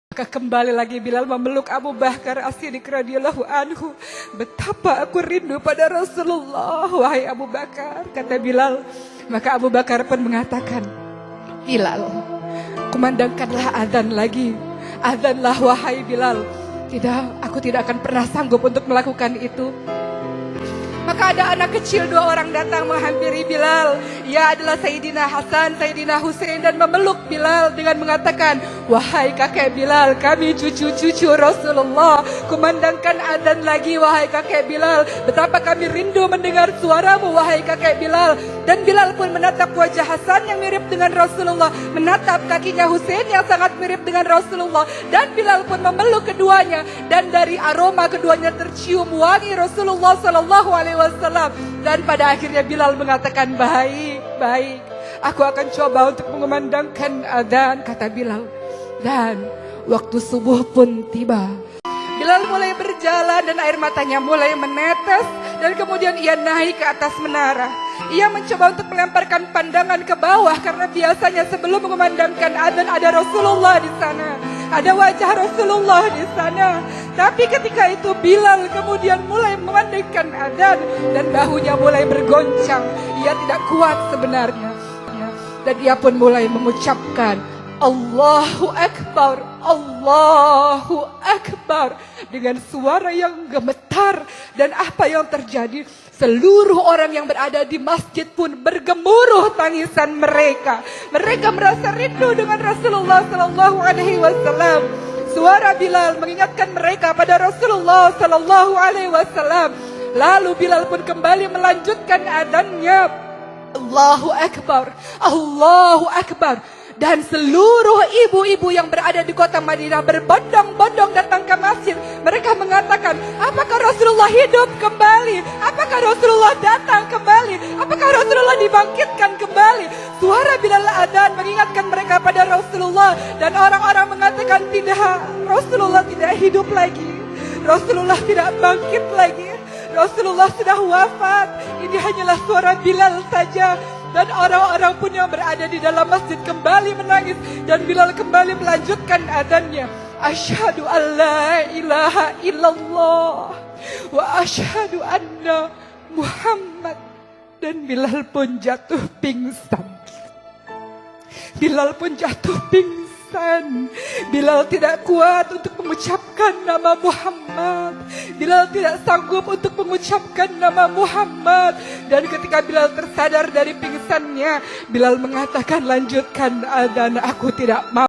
Maka kembali lagi Bilal memeluk Abu Bakar As-Siddiq radhiyallahu anhu. Betapa aku rindu pada Rasulullah, wahai Abu Bakar, kata Bilal. Maka Abu Bakar pun mengatakan, Bilal, kumandangkanlah azan lagi. Azanlah wahai Bilal. Tidak, aku tidak akan pernah sanggup untuk melakukan itu. Maka ada anak kecil 2 orang datang menghampiri Bilal. Ia adalah Sayyidina Hasan, Sayyidina Husain, dan memeluk Bilal dengan mengatakan, wahai kakek Bilal, kami cucu-cucu Rasulullah. Kumandangkan adzan lagi wahai kakek Bilal. Betapa kami rindu mendengar suaramu wahai kakek Bilal. Dan Bilal pun menatap wajah Hasan yang mirip dengan Rasulullah, menatap kakinya Husain yang sangat mirip dengan Rasulullah. Dan Bilal pun memeluk keduanya. Dan dari aroma keduanya tercium wangi Rasulullah Sallallahu Alaihi Wasallam. Dan pada akhirnya Bilal mengatakan, baik, aku akan coba untuk mengumandangkan adzan, kata Bilal. Dan waktu subuh pun tiba. Bilal mulai berjalan dan air matanya mulai menetes. Dan kemudian ia naik ke atas menara. Ia mencoba untuk melemparkan pandangan ke bawah, karena biasanya sebelum mengumandangkan adzan ada Rasulullah di sana, ada wajah Rasulullah di sana. Tapi ketika itu Bilal kemudian mulai memandangkan adzan dan bahunya mulai bergoncang. Ia tidak kuat sebenarnya. Dan ia pun mulai mengucapkan Allahu Akbar, Allahu Akbar, dengan suara yang gemetar. Dan apa yang terjadi? Seluruh orang yang berada di masjid pun bergemuruh tangisan mereka. Mereka merasa rindu dengan Rasulullah Sallallahu Alaihi Wasallam. Suara Bilal mengingatkan mereka pada Rasulullah Sallallahu Alaihi Wasallam. Lalu Bilal pun kembali melanjutkan adzannya. Allahu Akbar, Allahu Akbar. Dan seluruh ibu-ibu yang berada di kota Madinah berbondong-bondong datang ke masjid. Mereka mengatakan, apakah Rasulullah hidup kembali? Apakah Rasulullah datang kembali? Apakah Rasulullah dibangkitkan kembali? Suara Bilal adzan mengingatkan mereka pada Rasulullah. Dan orang-orang mengatakan, tidak, Rasulullah tidak hidup lagi. Rasulullah tidak bangkit lagi. Rasulullah sudah wafat. Ini hanyalah suara Bilal saja. Dan orang-orang pun yang berada di dalam masjid kembali menangis. Dan Bilal kembali melanjutkan adzannya. Asyhadu an la ilaha illallah wa asyhadu anna Muhammad. Dan Bilal pun jatuh pingsan. Bilal pun jatuh pingsan. Bilal tidak kuat untuk mengucapkan nama Muhammad. Bilal tidak sanggup untuk mengucapkan nama Muhammad. Dan ketika Bilal tersadar dari pingsannya, Bilal mengatakan, lanjutkan adzan, aku tidak mau.